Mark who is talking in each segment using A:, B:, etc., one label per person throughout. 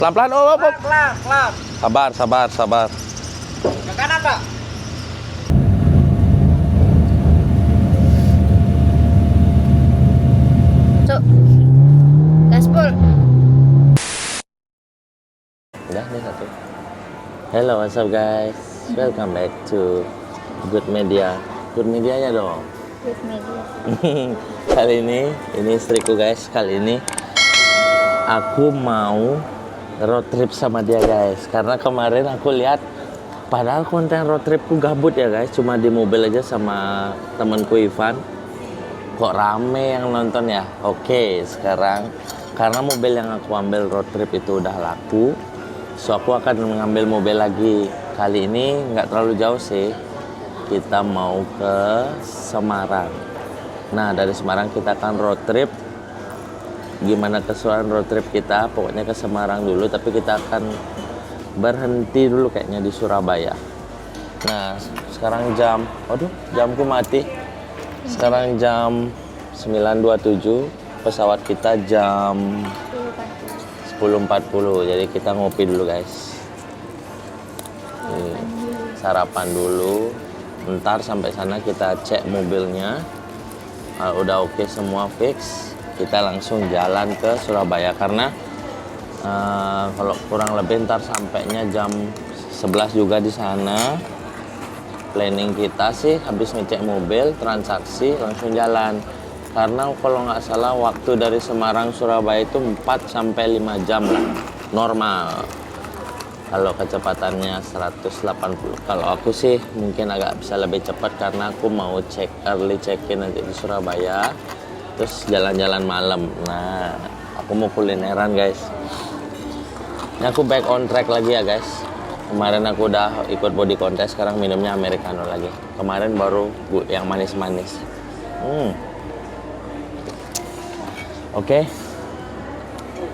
A: Pelan-pelan, oh, oh.
B: Pelan, pelan.
A: Sabar, sabar, sabar.
B: Ke kanan, Pak.
C: Cuk. Gaspol.
A: Udah, ini satu. Hello, what's up guys? Welcome back to Good Media. Good Media ya dong.
C: Good media.
A: Kali ini istriku guys. Kali ini aku mau road trip sama dia guys. Karena kemarin aku lihat, padahal konten road tripku gabut ya guys. Cuma di mobil aja sama temanku Ivan. Kok rame yang nonton ya? Oke, sekarang karena mobil yang aku ambil road trip itu udah laku, so aku akan mengambil mobil lagi. Kali ini nggak terlalu jauh sih. Kita mau ke Semarang. Nah, dari Semarang kita akan road trip. Gimana keseruan road trip kita? Pokoknya ke Semarang dulu, tapi kita akan berhenti dulu kayaknya di Surabaya. Nah, sekarang jamku mati. Sekarang jam 9.27, pesawat kita jam 10.40. Jadi kita ngopi dulu guys. Sarapan dulu. Ntar sampai sana kita cek mobilnya. Kalau udah oke semua fix, kita langsung jalan ke Surabaya. Karena kalau kurang lebih ntar sampainya jam 11 juga di sana. Planning kita sih habis ngecek mobil, transaksi, langsung jalan. Karena kalau nggak salah waktu dari Semarang Surabaya itu 4 sampai 5 jam lah, normal. Kalau kecepatannya 180. Kalau aku sih mungkin agak bisa lebih cepat karena aku mau early check-in nanti di Surabaya. Terus jalan-jalan malam. Nah, aku mau kulineran guys. Ini aku back on track lagi ya guys. Kemarin aku udah ikut body contest, sekarang minumnya americano lagi. Kemarin baru yang manis-manis. Oke.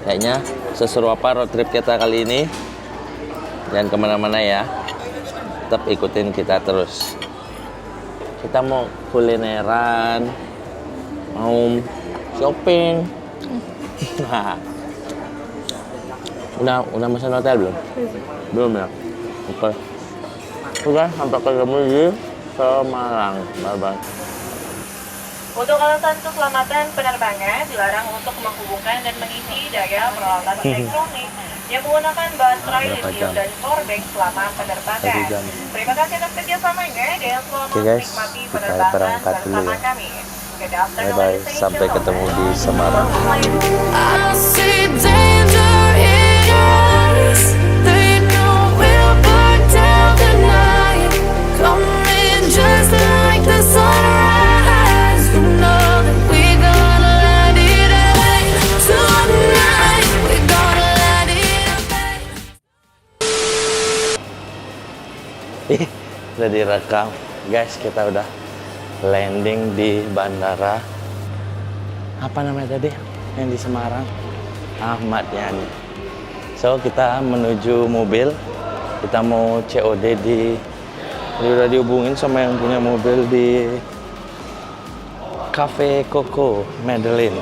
A: Kayaknya seseru apa road trip kita kali ini. Jangan kemana-mana ya. Tetap ikutin kita terus. Kita mau kulineran, mau shopping. Udah pesan hotel belum? Belum ya? Oke. Sudah, sampai ketemu di Semarang. Bye-bye.
D: Untuk alasan keselamatan penerbangan, dilarang untuk menghubungkan dan mengisi daya peralatan elektronik yang menggunakan baterai lithium dan powerbank selama penerbangan. Terima kasih atas kerjasamanya dan selamat menikmati penerbangan
A: berangkat dulu
D: bersama
A: ya.
D: kami. Good afternoon,
A: Bye-bye,
D: ladies and
A: sampai
D: gentlemen.
A: ketemu di Semarang.
E: I see danger in your eyes. They know we'll burn down the night. Coming just like the sunrise. You know that we're gonna let it rain tonight. We're gonna let it rain.
A: Udah direkam. Guys, kita udah landing di bandara. Apa namanya tadi? Yang di Semarang? Ahmad Yani. So, kita menuju mobil. Kita mau COD udah dihubungin sama yang punya mobil di Cafe Coco Medellin.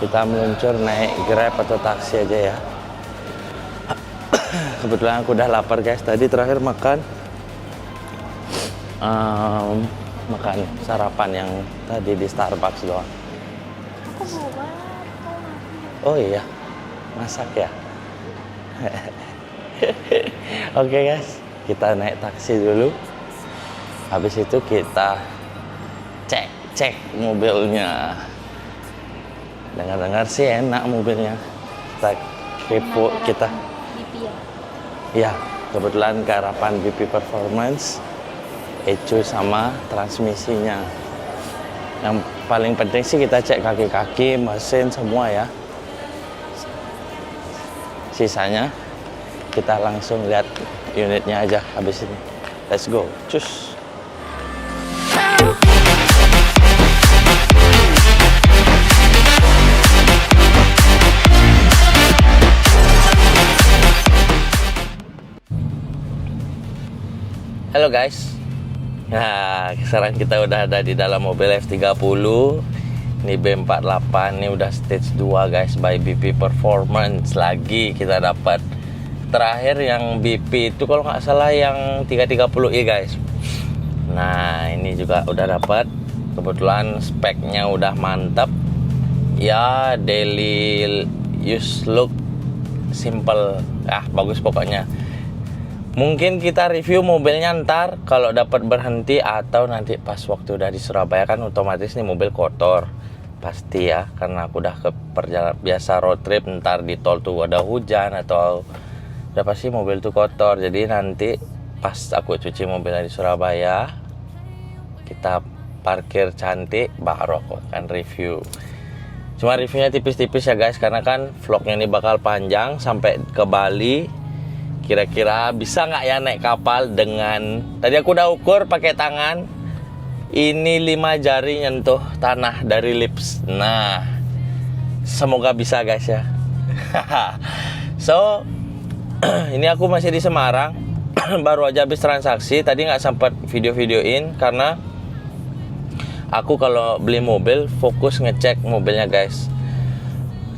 A: Kita meluncur naik Grab atau taksi aja ya. Kebetulan aku udah lapar guys. Tadi terakhir makan sarapan yang tadi di Starbucks doang.
C: Aku buat.
A: Oh iya, masak ya. Oke guys, kita naik taksi dulu. Habis itu kita cek mobilnya. Dengar-dengar sih enak mobilnya. Kita kepo kita.
C: BP ya.
A: Ya, kebetulan garapan BP Performance, ECU sama transmisinya. Yang paling penting sih kita cek kaki-kaki, mesin semua ya. Sisanya kita langsung lihat unitnya aja habis ini. Let's go, cus. Halo guys. Nah, sekarang kita udah ada di dalam mobil F30. Ini B48, ini udah stage 2 guys by BP Performance. Lagi kita dapat. Terakhir yang BP itu kalau nggak salah yang 330i guys. Nah ini juga udah dapat. Kebetulan speknya udah mantap. Ya daily use look simple. Bagus pokoknya. Mungkin kita review mobilnya ntar kalau dapat berhenti, atau nanti pas waktu udah di Surabaya kan otomatis nih mobil kotor. Pasti ya, karena aku udah ke perjalanan biasa road trip, ntar di tol tuh ada hujan atau udah pasti mobil tuh kotor. Jadi nanti pas aku cuci mobilnya di Surabaya, kita parkir cantik, baru aku akan review. Cuma reviewnya tipis-tipis ya guys, karena kan vlognya ini bakal panjang sampai ke Bali. Kira-kira bisa nggak ya naik kapal dengan, tadi aku udah ukur pakai tangan, ini 5 jari nyentuh tanah dari lips. Nah, semoga bisa guys ya. So, ini aku masih di Semarang. Baru aja habis transaksi. Tadi nggak sempat video-videoin karena aku kalau beli mobil fokus ngecek mobilnya guys.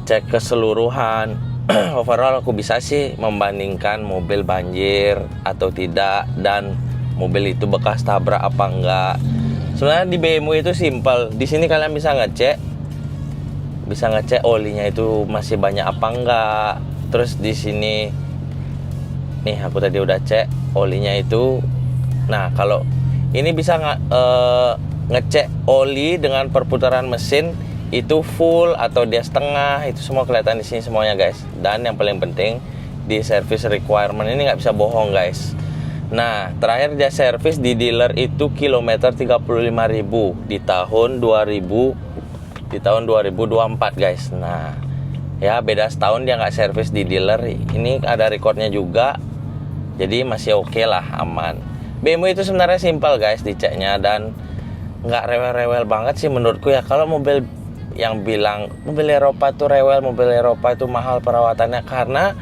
A: Cek keseluruhan. Overall aku bisa sih membandingkan mobil banjir atau tidak, dan mobil itu bekas tabrak apa enggak. Sebenarnya di BMW itu simple. Di sini kalian bisa ngecek olinya itu masih banyak apa enggak. Terus di sini nih aku tadi udah cek olinya itu. Nah, kalau ini bisa ngecek oli dengan perputaran mesin itu full atau dia setengah, itu semua kelihatan di sini semuanya guys. Dan yang paling penting di service requirement ini nggak bisa bohong guys. Nah, terakhir dia servis di dealer itu kilometer 35.000 di tahun 2024 guys. Nah, ya beda setahun dia nggak servis di dealer. Ini ada recordnya juga. Jadi masih oke lah, aman. BMW itu sebenarnya simpel guys diceknya, dan nggak rewel-rewel banget sih menurutku ya. Kalau mobil yang bilang mobil Eropa tuh rewel, mobil Eropa itu mahal perawatannya, karena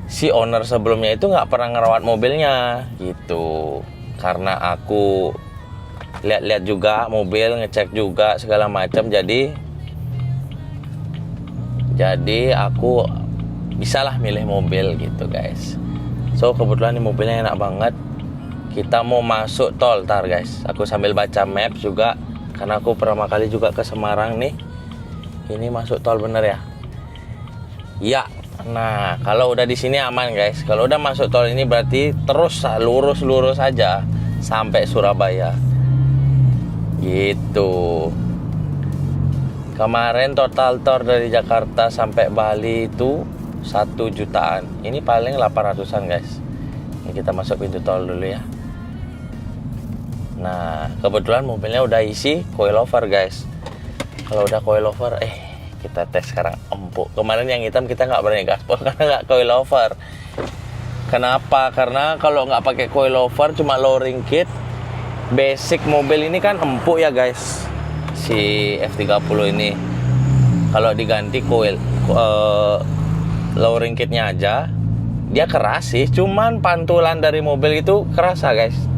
A: si owner sebelumnya itu nggak pernah ngerawat mobilnya gitu. Karena aku lihat-lihat juga mobil, ngecek juga segala macam, jadi aku bisalah milih mobil gitu guys. So kebetulan ini mobilnya enak banget. Kita mau masuk tol tar guys. Aku sambil baca map juga, karena aku pertama kali juga ke Semarang nih. Ini masuk tol bener ya? Ya. Nah, kalau udah di sini aman guys. Kalau udah masuk tol ini berarti terus lurus aja sampai Surabaya. Gitu. Kemarin total tol dari Jakarta sampai Bali itu 1 jutaan. Ini paling 800-an guys. Ini kita masuk pintu tol dulu ya. Nah, kebetulan mobilnya udah isi coilover guys. Kalau udah coilover, kita tes sekarang empuk. Kemarin yang hitam kita nggak berani gaspol karena nggak coilover. Kenapa? Karena kalau nggak pakai coilover, cuma lowering kit, basic mobil ini kan empuk ya guys. Si F30 ini, kalau diganti lowering kitnya aja, dia keras sih. Cuman pantulan dari mobil itu kerasa guys.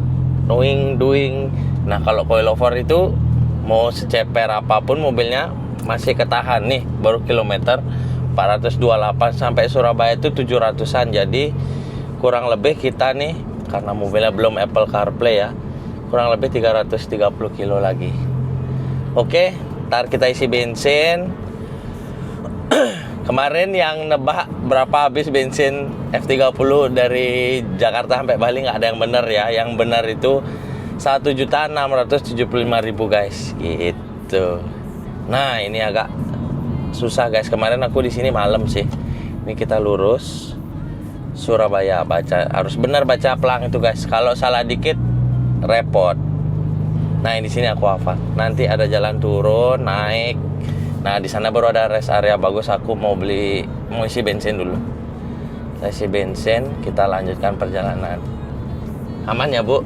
A: Doing. Nah kalau coilover itu mau seceper apapun mobilnya masih ketahan nih. Baru kilometer 428 sampai Surabaya itu 700-an. Jadi kurang lebih kita nih, karena mobilnya belum Apple CarPlay ya, kurang lebih 330 kilo lagi. Oke, ntar kita isi bensin. Kemarin yang nebak berapa habis bensin F30 dari Jakarta sampai Bali nggak ada yang bener ya. Yang bener itu 1.675.000 guys, gitu. Nah ini agak susah guys. Kemarin aku di sini malam sih. Ini kita lurus Surabaya, harus benar baca pelang itu guys. Kalau salah dikit repot. Nah di sini aku hafal. Nanti ada jalan turun, naik. Nah di sana baru ada rest area bagus. Aku mau isi bensin dulu. Kita isi bensin, kita lanjutkan perjalanan. Aman ya bu?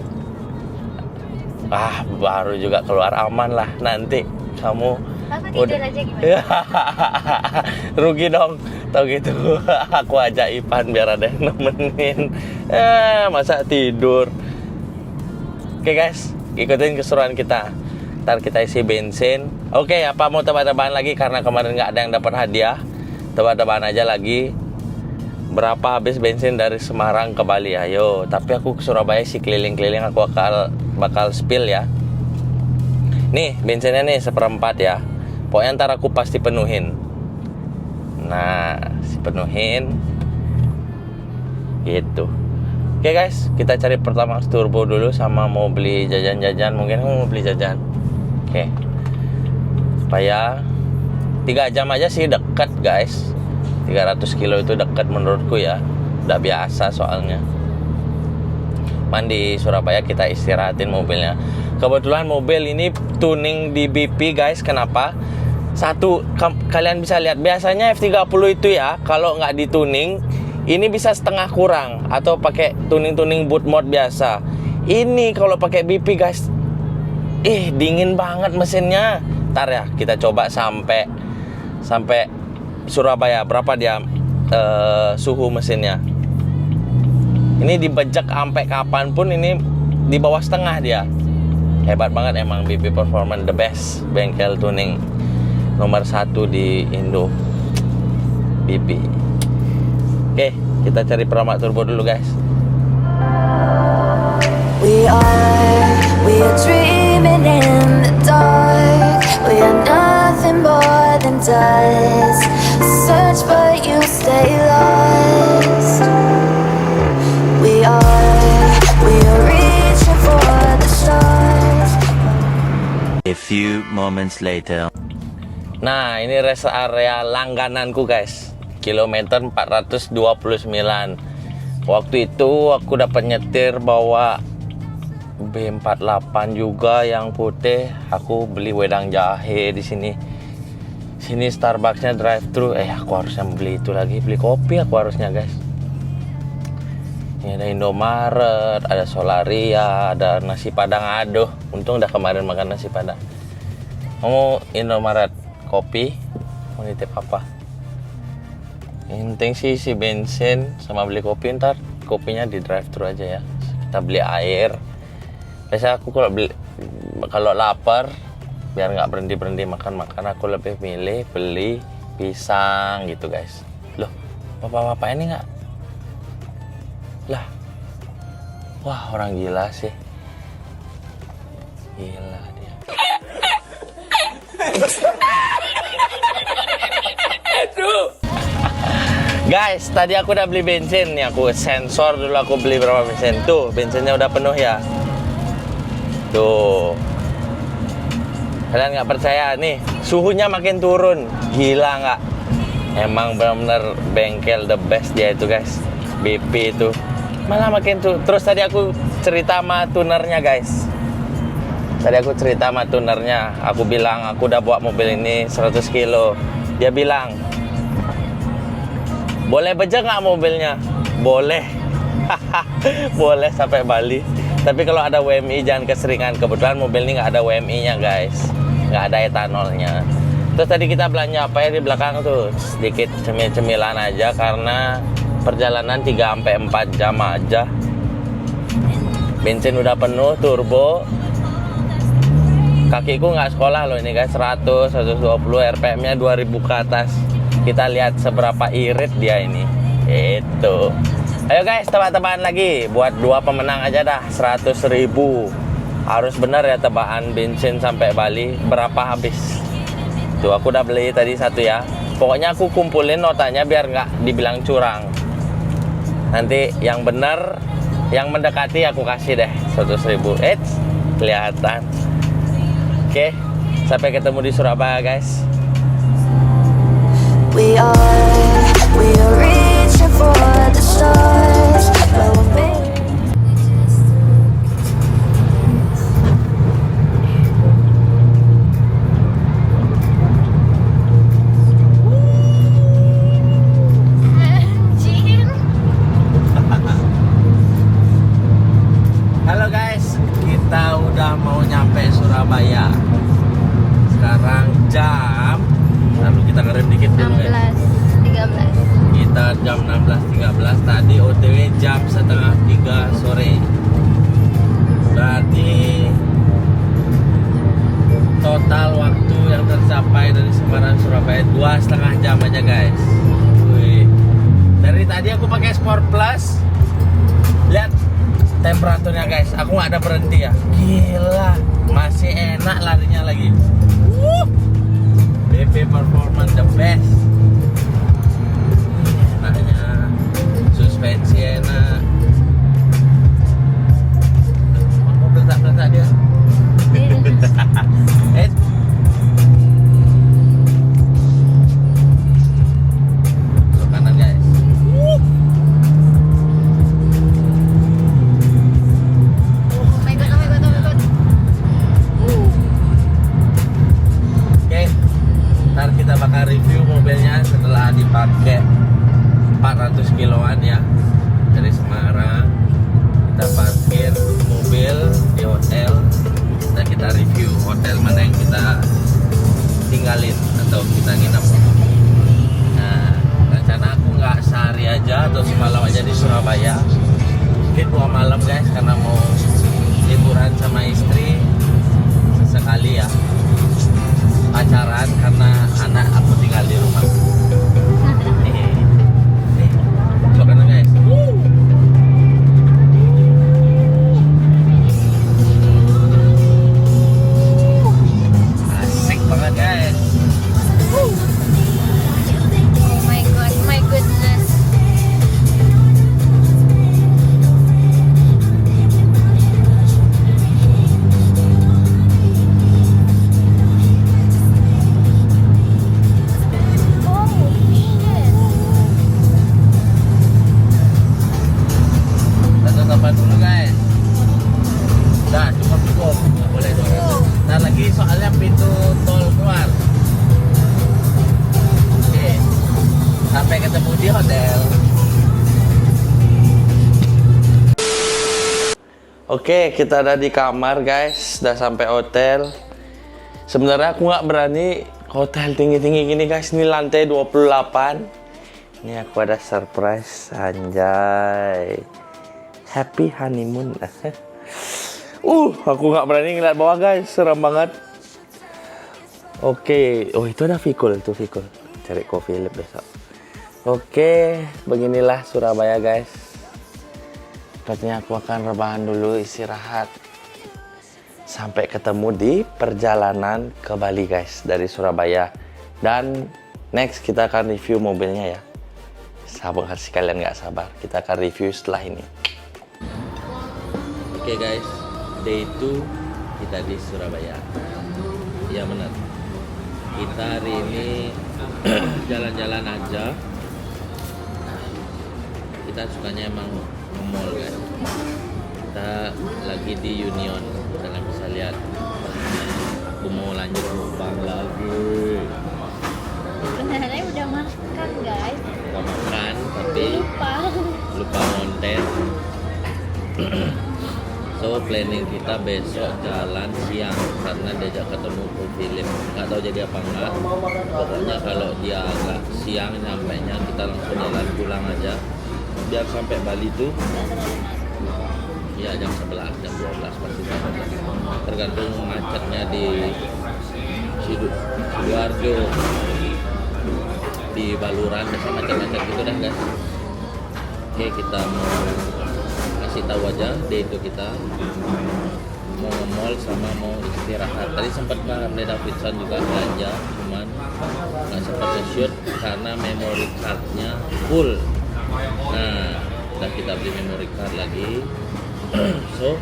A: Baru juga keluar aman lah. Nanti kamu
C: Aku tidur aja gimana?
A: Rugi dong. Tau gitu. Aku ajak Ipan biar ada yang nemenin. Masa tidur. Oke guys, ikutin keseruan kita. Ntar kita isi bensin, Oke, apa mau tebak-tebakan lagi karena kemarin nggak ada yang dapat hadiah. Tebak-tebakan aja lagi. Berapa habis bensin dari Semarang ke Bali? Ayo, tapi aku ke Surabaya sih keliling-keliling, aku bakal spill ya. Nih, bensinnya nih 1/4 ya. Pokoknya ntar aku pasti penuhin. Nah, penuhin gitu. Oke guys, kita cari Pertamax Turbo dulu sama mau beli jajan-jajan. Mungkin aku mau beli jajan. Oke. Supaya 3 jam aja sih dekat guys. 300 kilo itu dekat menurutku ya. Udah biasa soalnya. Mandi Surabaya kita istirahatin mobilnya. Kebetulan mobil ini tuning di BP guys. Kenapa? Satu, kalian bisa lihat biasanya F30 itu ya, kalau nggak dituning ini bisa setengah kurang atau pakai tuning boot mode biasa. Ini kalau pakai BP guys, dingin banget mesinnya. Ntar ya kita coba sampai Surabaya berapa dia suhu mesinnya. Ini dibejek sampai kapanpun ini di bawah setengah dia. Hebat banget emang BP Performance, the best bengkel tuning nomor 1 di Indo, BP. Oke, kita cari Pertamax Turbo dulu guys.
E: We are dreaming in the dark. We are nothing more than dust. Search but you stay lost. We are reaching for the stars.
F: A few moments later.
A: Nah, ini rest area langgananku guys. Kilometer 429. Waktu itu aku dapat nyetir bawa B48 juga yang putih. Aku beli wedang jahe di sini. Sini Starbucksnya drive-thru. Aku harusnya beli itu lagi, beli kopi aku harusnya guys. Ini ada Indomaret, ada Solaria, ada nasi Padang. Aduh, untung udah kemarin makan nasi Padang. Mau Indomaret kopi, mau nitip apa? Intinya sih isi bensin sama beli kopi. Ntar kopinya di drive-thru aja ya. Kita beli air. Biasanya aku kalau lapar biar nggak berhenti makan aku lebih milih beli pisang gitu guys. Loh, bapak-bapak ini nggak? Lah, wah orang gila sih, gila dia. Guys, tadi aku udah beli bensin nih, aku sensor dulu aku beli berapa bensin. Tuh, bensinnya udah penuh ya. Tuh. Kalian nggak percaya nih, suhunya makin turun. Gila nggak? Emang benar-benar bengkel the best dia itu guys. BP itu. Malah makin tuh. Terus tadi aku cerita sama tunernya guys. Aku bilang aku udah bawa mobil ini 100 kilo. Dia bilang, boleh bejek nggak mobilnya? Boleh. Boleh sampai Bali. Tapi kalau ada WMI jangan keseringan. Kebetulan mobil ini nggak ada WMI-nya guys, nggak ada etanolnya. Terus tadi kita belanja apa ya di belakang tuh? Sedikit cemil-cemilan aja karena perjalanan 3-4 jam aja. Bensin udah penuh, turbo. Kakiku nggak sekolah loh ini guys, 100, 120, RPM-nya 2000 ke atas. Kita lihat seberapa irit dia ini. Itu. Ayo guys, tebak-tebakan lagi. Buat 2 pemenang aja dah, 100.000. Harus benar ya tebakan bensin sampai Bali. Berapa habis? Tuh, aku udah beli tadi 1 ya. Pokoknya aku kumpulin notanya biar nggak dibilang curang. Nanti yang benar, yang mendekati aku kasih deh 100.000. Kelihatan. Oke, sampai ketemu di Surabaya guys.
E: We are reaching for the stars.
A: Halo guys, kita udah mau nyampe Surabaya. Sekarang jam, lalu kita ngerem dikit dulu guys.
C: 16.13.
A: Kita jam 16.13, tadi OTW jam 2:30 sore. Berarti total waktu yang sampai dari Semarang Surabaya 2,5 jam aja guys. Wih. Dari tadi aku pakai Sport Plus. Lihat temperaturnya guys. Aku nggak ada berhenti ya. Gila, masih enak larinya lagi. BP Performance the best. Enaknya suspensi enak. Mau beletak-beletak dia. Belok kanan guys.
C: Oh my god, oh my god, oh my god.
A: Oke, ntar kita bakal review mobilnya setelah dipakai 400 kiloan ya. Dari Semarang kita parkir mobil di hotel dan kita review hotel mana yang kita tinggalin atau kita nginap. Nah, rencana aku nggak sehari aja atau semalam aja di Surabaya, mungkin 2 malam guys, karena mau liburan sama istri sesekali ya, pacaran karena anak aku tinggal di rumah. Nih, coba kan guys. Asik banget guys.
C: Oh my god, my goodness. Oh shit.
A: Kita tambah dulu guys. Udah cukup, nggak boleh 200. Ntar lagi soalnya pintu tol keluar. Oke, sampai ketemu di hotel. Oke, kita ada di kamar guys. Udah sampai hotel. Sebenarnya aku nggak berani ke hotel tinggi-tinggi gini guys. Ini lantai 28. Ini aku ada surprise, anjay. Happy honeymoon. Aku nggak berani ngeliat bawah guys, serem banget. Oke, oh itu ada Vikul, itu Vikul. Cari kopi Philip besok. Oke, beginilah Surabaya guys. Katanya aku akan rebahan dulu, istirahat. Sampai ketemu di perjalanan ke Bali guys, dari Surabaya. Dan next kita akan review mobilnya ya. Sabar sih kalian nggak sabar. Kita akan review setelah ini. Oke guys, day 2 kita di Surabaya. Ya benar. Kita hari ini jalan-jalan aja. Kita sukanya emang mall guys. Kita lagi di Union, kalian bisa lihat. Aku mau lanjut mukbang lagi.
C: Sebenarnya udah makan guys.
A: Mau makan tapi lupa konten. So planning kita besok jalan siang karena diajak ketemu Bu Philip. Nggak tahu jadi apa enggak. Pokoknya kalau dia agak siang sampainya kita langsung jalan pulang aja. Biar sampai Bali tuh ya jam 11, jam 12 pasti sampai. Tergantung macetnya di Sidoarjo, di Baluran, biasa macet-macet gitu dah guys. Oke, kita mau kasih tahu aja day itu kita mau nge-mall sama mau istirahat. Tadi sempat ke Harley Davidson juga belanja, cuman nggak sempat nge-shoot karena memory cardnya full. Nah, udah kita beli memory card lagi. So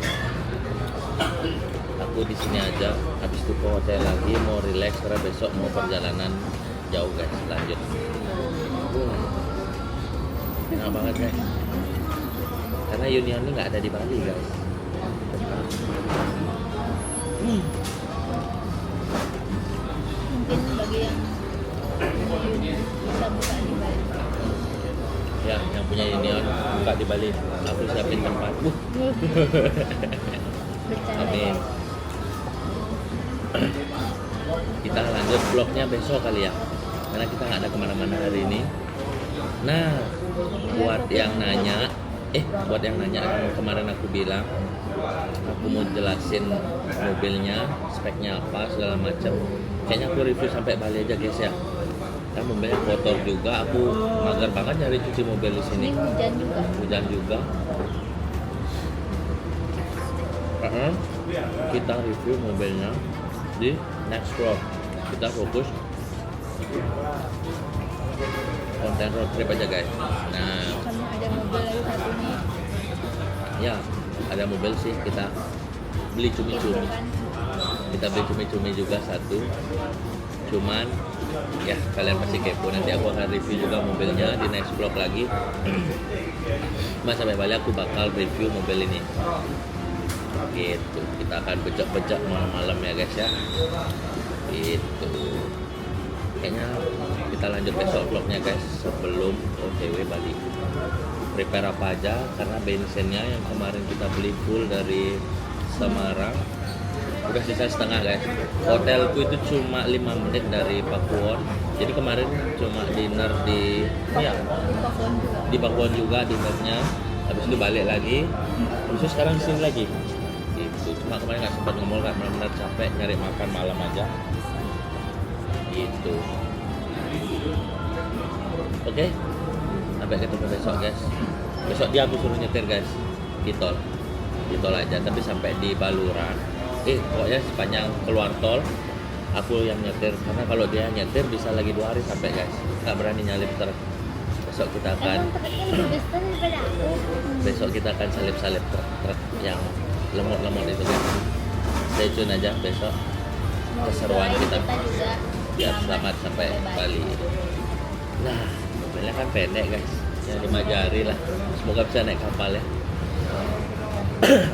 A: aku di sini aja, habis itu ke hotel lagi mau relax karena besok mau perjalanan jauh guys, lanjut. Enak banget guys, karena Union ini nggak ada di Bali guys.
C: Mungkin bagi yang bisa buka di Bali.
A: Ya, yang punya Union buka di Bali, aku siapin tempat.
C: Bercanda.
A: Amin. Kita lanjut vlognya besok kali ya, karena kita nggak ada kemana-mana hari ini. Nah, buat yang nanya yang kemarin aku bilang aku mau jelasin mobilnya, speknya apa segala macam. Kayaknya aku review sampai Bali aja guys ya. Kan mobilnya kotor juga, aku mager banget nyari cuci mobil di sini.
C: Ini hujan juga.
A: Hujan juga. Kita review mobilnya di next vlog. Kita fokus konten road trip aja guys. Nah,
C: Sama ada mobil lagi satu nih.
A: ya ada mobil sih, kita beli cumi-cumi.
C: Kan?
A: Kita beli cumi-cumi juga satu. Cuman ya kalian pasti kepo, nanti aku akan review juga mobilnya di next vlog lagi. Mas sampai Bali aku bakal review mobil ini. Gitu, kita akan becek-becek malam-malam ya guys ya. Gitu. Kayaknya kita lanjut besok vlognya guys, sebelum OTW Bali. Prepare apa aja, karena bensinnya yang kemarin kita beli full dari Semarang udah sisa setengah guys. Hotelku itu cuma 5 menit dari Pakuwon, jadi kemarin cuma dinner di
C: Pakuan juga.
A: di Pakuwon juga dinernya, habis itu balik lagi, habis itu sekarang di sini lagi. Itu cuma kemarin nggak sempat nge-mall, kan benar-benar capek nyari makan malam aja. Gitu. Oke, sampai ketemu besok guys. Besok dia aku suruh nyetir guys, di tol aja, tapi sampai di Baluran. Pokoknya sepanjang keluar tol aku yang nyetir, karena kalau dia nyetir bisa lagi 2 hari sampai guys. Nggak berani nyalip truk. Besok kita akan
C: Emang truknya lebih besar daripada aku.
A: besok kita akan salip-salip truk yang lemot-lemot itu guys. Stay tune aja besok, keseruan
C: Doain
A: kita
C: juga
A: biar selamat sampai Bali. Nah, mobilnya kan pendek guys, yang 5 jari lah. Semoga bisa naik kapal ya.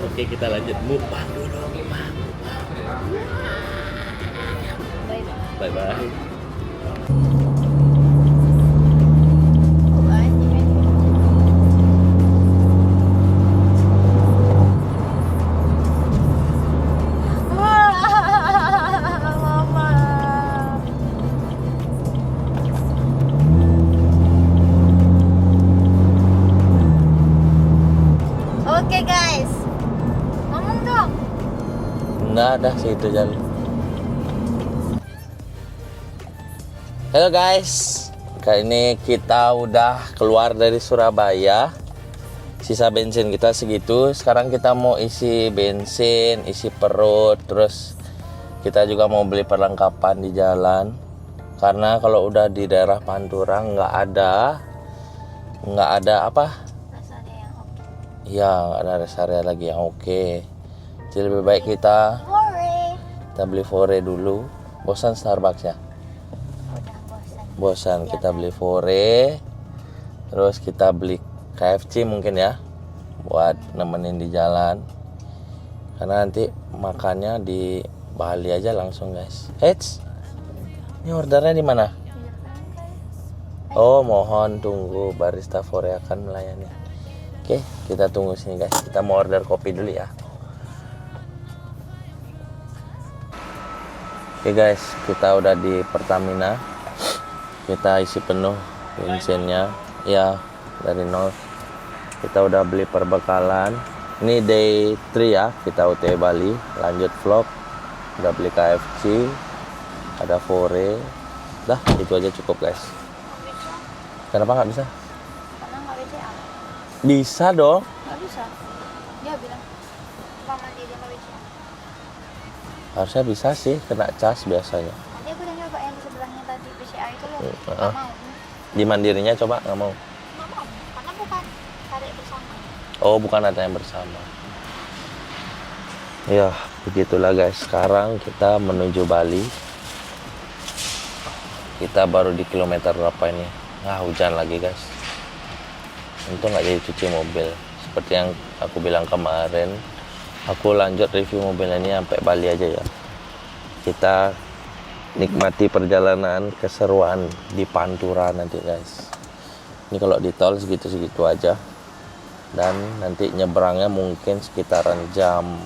A: Oke, kita lanjut mukbang dulu.
C: Bye-bye.
A: Bye-bye.
C: Oke guys, ngomong dong.
A: Nggak ada sih itu jalan. Halo guys, kali ini kita udah keluar dari Surabaya. Sisa bensin kita segitu. Sekarang kita mau isi bensin, isi perut, terus kita juga mau beli perlengkapan di jalan. Karena kalau udah di daerah Pantura nggak ada apa?
C: Rasanya yang oke.
A: Ya, nggak ada rest area lagi yang oke. Jadi lebih baik kita beli Fore dulu. Bosan Starbucks ya?
C: Udah
A: Bosan,
C: bosan.
A: kita beli Fore. Terus kita beli KFC mungkin ya, buat nemenin di jalan. Karena nanti makannya di Bali aja langsung guys. Eits, ini ordernya di mana? Oh, mohon tunggu, barista Fore akan melayani. Oke, kita tunggu sini guys. Kita mau order kopi dulu ya. Oke guys, kita udah di Pertamina. Kita isi penuh bensinnya ya, dari nol. Kita udah beli perbekalan. Ini day 3 ya, kita OTW Bali. Lanjut vlog. Udah beli KFC, ada Fore. Dah, itu aja cukup guys. Kenapa nggak bisa?
C: Karena nggak BCA.
A: Bisa dong.
C: Nggak bisa. Dia bilang Pak Mandiri nggak BCA.
A: Harusnya bisa sih, kena cas biasanya.
C: Nanti aku udah nyoba yang di sebelahnya tadi BCA itu loh. Nggak
A: Heeh.
C: mau.
A: Di mandirinya coba nggak mau.
C: Nggak mau. Karena bukan tarik bersama.
A: Oh, bukan ada yang bersama. Ya, begitulah guys. Sekarang kita menuju Bali. Kita baru di kilometer berapa ini? Nah, hujan lagi guys. Untung nggak jadi cuci mobil. Seperti yang aku bilang kemarin, aku lanjut review mobil ini sampai Bali aja ya. Kita nikmati perjalanan keseruan di Pantura nanti guys. Ini kalau di tol segitu-segitu aja. Dan nanti nyebrangnya mungkin sekitaran jam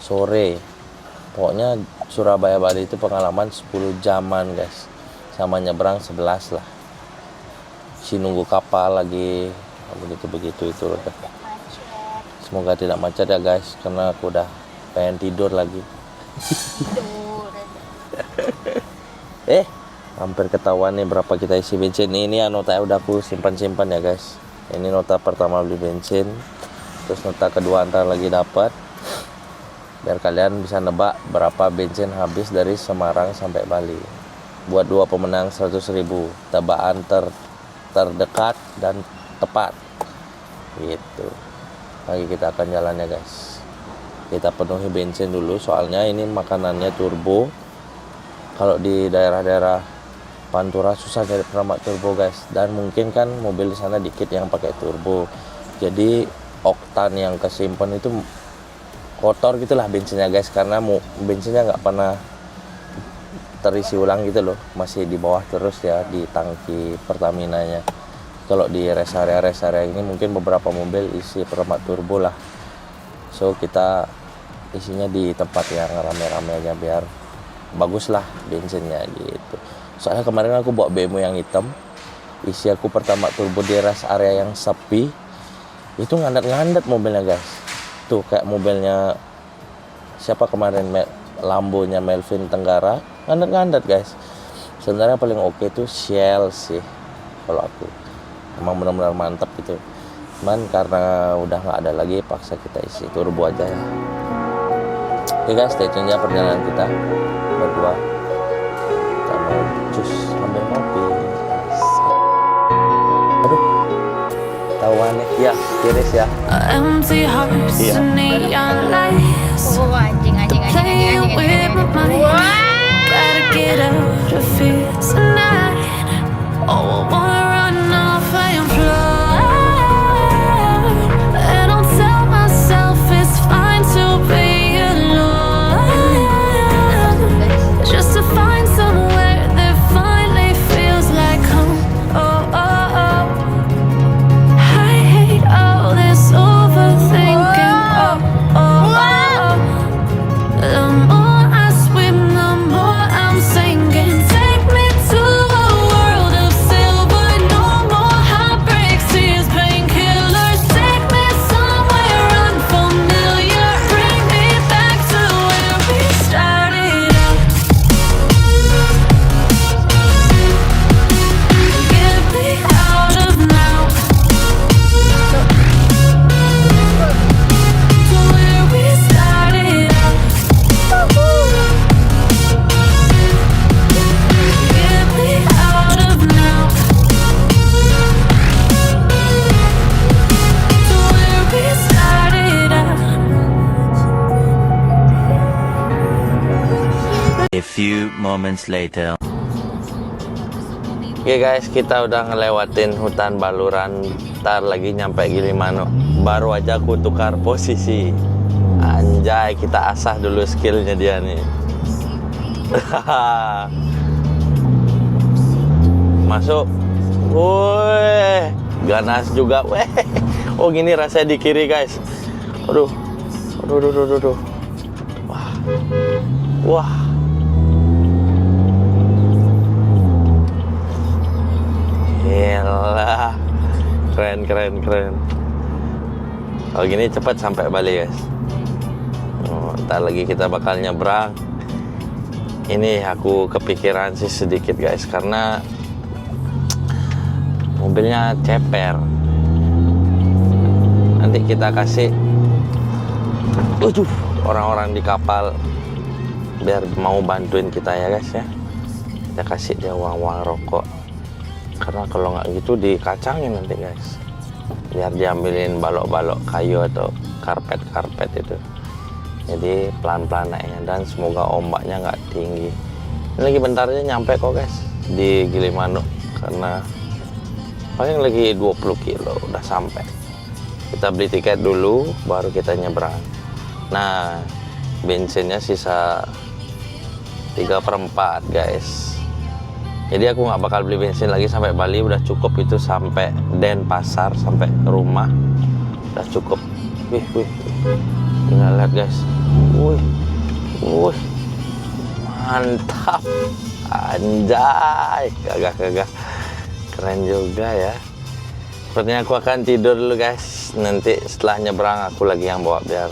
A: sore. Pokoknya Surabaya Bali itu pengalaman 10 jaman guys. Sama nyebrang 11 lah. Si nunggu kapal lagi begitu-begitu itu udah.
C: Macet.
A: semoga tidak macet ya guys, karena aku udah pengen tidur lagi. Hampir ketahuan nih berapa kita isi bensin. Ini nota udah aku simpan ya guys. Ini nota pertama beli bensin, terus nota kedua antar lagi dapat, biar kalian bisa nebak berapa bensin habis dari Semarang sampai Bali. Buat 2 pemenang 100.000, tebakan terdekat dan tepat gitu. Lagi kita akan jalan ya guys. Kita penuhi bensin dulu, soalnya ini makanannya turbo. Kalau di daerah-daerah Pantura susah cari penamak turbo guys, dan mungkin kan mobil di sana dikit yang pakai turbo, jadi oktan yang kesimpan itu kotor gitulah bensinnya guys, karena bensinnya nggak pernah terisi ulang gitu loh, masih di bawah terus ya di tangki Pertamina-nya. Kalau di rest area ini mungkin beberapa mobil isi penamak turbo lah, so kita isinya di tempat yang rame-rame aja biar bagus lah bensinnya gitu. Soalnya kemarin aku bawa BMW yang hitam, isi aku pertama turbo di rest area yang sepi, itu ngandat mobilnya guys. Tuh kayak mobilnya siapa kemarin, Lambonya Melvin Tenggara, ngandat guys. Sebenarnya paling oke tuh Shell sih kalau aku, emang benar-benar mantap gitu. Cuman karena udah nggak ada lagi, paksa kita isi turbo aja ya. Oke guys, stay tune ya perjalanan kita berdua. Kita mau cus ambil mobil. Aduh, tahuan nih ya, tiris ya.
E: Empty hearts
A: Iya.
E: and neon lights.
C: Oh, anjing.
E: Playing with my mind. Gotta get out of here tonight. Oh, I wanna run off and fly. And I'll tell myself it's fine to be alone, just to find somewhere that finally feels like home. Oh, oh, oh. I hate all this overthinking. Oh, oh, oh. The more I swim, the more I'm sinking. Take me to a world of silver. No more heartbreaks, tears, painkillers. Take me somewhere unfamiliar. Bring me back to where we started out. Get me out of now. To where we started out. Get me out of now. To where we started out.
F: A few moments later.
A: Oke guys, kita udah ngelewatin hutan Baluran, ntar lagi nyampe Gilimanuk. Baru aja aku tukar posisi. Anjay, kita asah dulu skillnya dia nih. Masuk. Woi, ganas juga. Weh. Oh gini rasanya di kiri guys. Aduh. Wah. Gila. Keren. Kalau gini cepat sampai Bali guys. Oh, ntar lagi kita bakal nyebrang. Ini aku kepikiran sih sedikit guys, karena mobilnya ceper. Nanti kita kasih orang-orang di kapal biar mau bantuin kita ya guys ya. Kita kasih dia uang rokok, karena kalau nggak gitu dikacangin nanti guys. Biar diambilin balok-balok kayu atau karpet itu. Jadi pelan-pelan naiknya, dan semoga ombaknya nggak tinggi. Ini lagi bentarnya nyampe kok guys di Gilimanuk, karena paling lagi 20 kilo udah sampai. Kita beli tiket dulu baru kita nyebrang. Nah, bensinnya sisa 3/4 guys. Jadi aku nggak bakal beli bensin lagi sampai Bali, udah cukup itu sampai Denpasar, sampai rumah udah cukup. Wih, tinggal lihat guys. Wih, mantap, anjay, gagah, keren juga ya. Sepertinya aku akan tidur dulu guys. Nanti setelah nyebrang aku lagi yang bawa biar.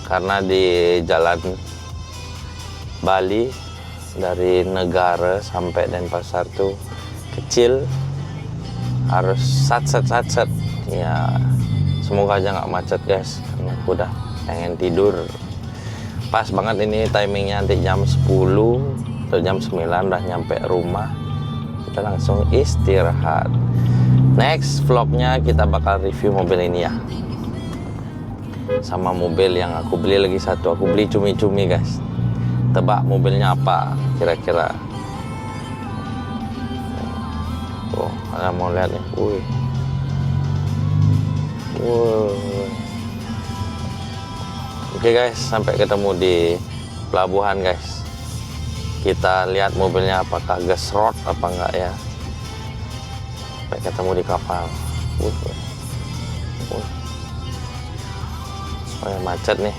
A: Karena di jalan Bali dari Negara sampai Denpasar tuh kecil. Harus sat. Ya, semoga aja nggak macet guys. Karena aku udah pengen tidur. Pas banget ini timingnya nanti jam 10 atau jam 9 udah nyampe rumah. Kita langsung istirahat. Next vlognya kita bakal review mobil ini ya. Sama mobil yang aku beli lagi satu. Aku beli cumi-cumi guys. Tebak mobilnya apa kira-kira. Tuh, ada mau lihat nih. Wih. Oke guys, sampai ketemu di pelabuhan guys. Kita lihat mobilnya apakah gesrot apa enggak ya. Sampai ketemu di kapal. Oh ya, macet nih.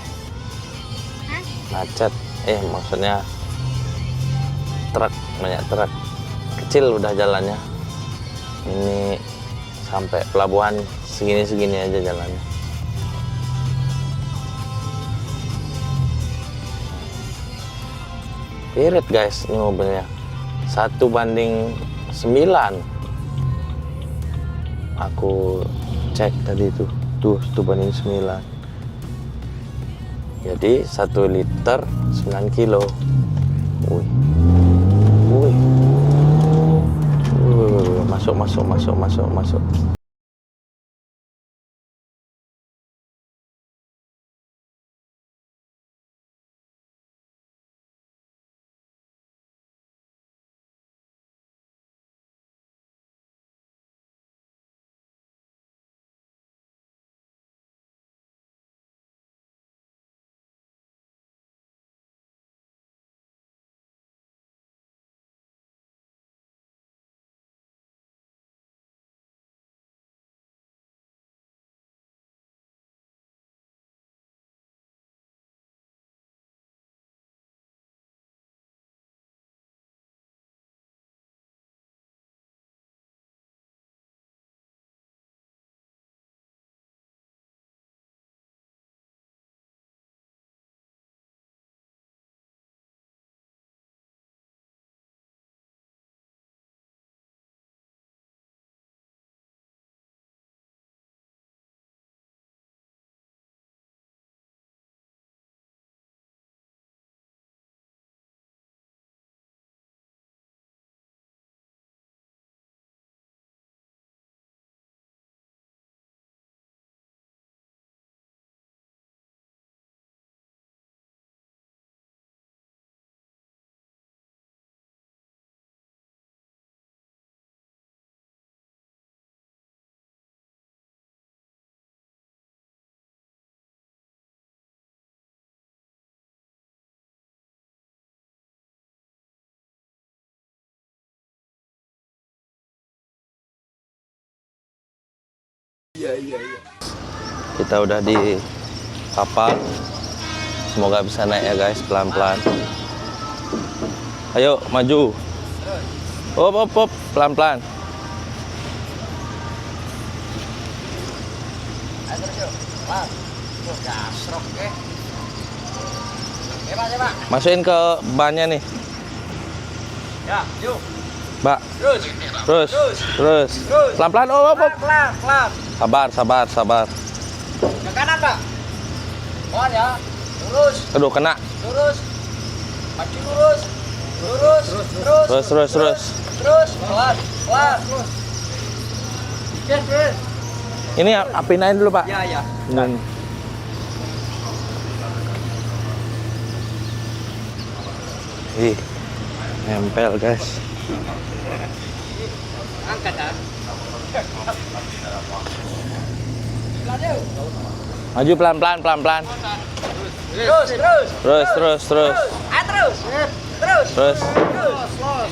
A: Macet. Maksudnya truk, banyak truk. Kecil udah jalannya. Ini sampai pelabuhan segini aja jalannya. Irit guys, ini mobilnya 1:9. Aku cek tadi tuh 1:9. Jadi 1 liter 9 kilo. Wih. Masuk. Kita udah di kapal. Semoga bisa naik ya guys, pelan-pelan. Ayo maju. Hop, pelan-pelan. Masukin ke bannya nih.
B: Ya, yuk.
A: Mbak. Terus. Pelan-pelan. Hop.
B: Pelan.
A: Sabar.
B: Ke kanan, Pak. Mohon ya. Lurus.
A: Aduh, kena.
B: Lurus. Maju lurus. Terus. Pelan. Yes.
A: Ini apinain dulu, Pak.
B: Ya.
A: Ih, nempel guys.
B: Angkat ya.
A: Maju pelan-pelan.
B: Terus.
A: Terus.
B: Terus.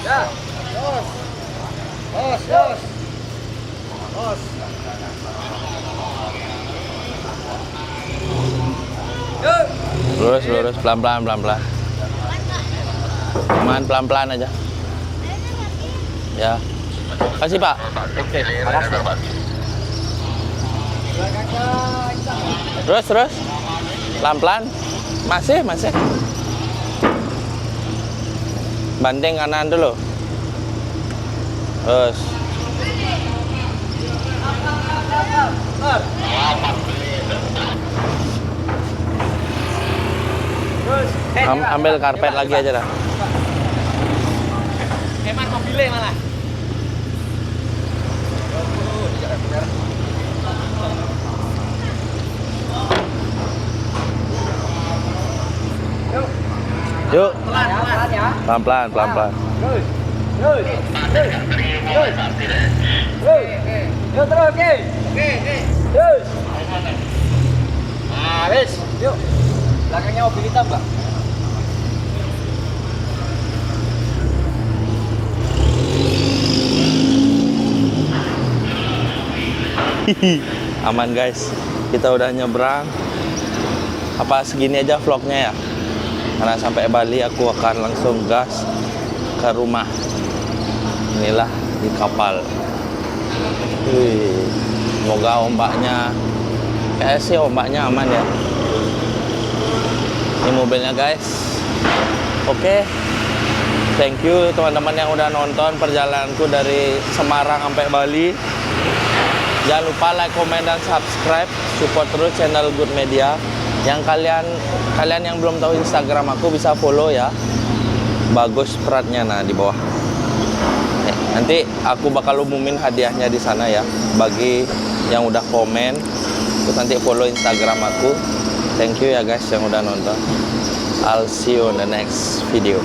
B: Ya. Terus.
A: Lurus, pelan-pelan. Aman, pelan-pelan aja. Ya. Kasih, Pak.
B: Oke, makasih.
A: Terus, pelan-pelan. Masih. Banting kanan dulu. Terus. Ambil karpet lagi aja dah.
B: Hemat mobilnya malah.
A: Yuk,
B: Pelan ya.
A: pelan-pelan.
B: Terus. Yuk terus, oke. Terus. Nah, wes. Yuk. Belakangnya mobil hitam, Pak.
A: Aman guys, kita udah nyebrang. Apa segini aja vlognya ya? Karena sampai Bali aku akan langsung gas ke rumah. Inilah di kapal. Wih, semoga ombaknya, kayak sih ombaknya aman ya. Ini mobilnya guys. Oke, thank you teman-teman yang udah nonton perjalananku dari Semarang sampai Bali. Jangan lupa like, comment, dan subscribe. Support terus channel Good Media. Yang kalian yang belum tahu Instagram aku bisa follow ya. Bagus Pratnya nah di bawah. Nanti aku bakal umumin hadiahnya di sana ya. Bagi yang udah komen, terus nanti follow Instagram aku. Thank you ya guys yang udah nonton. I'll see you on the next video.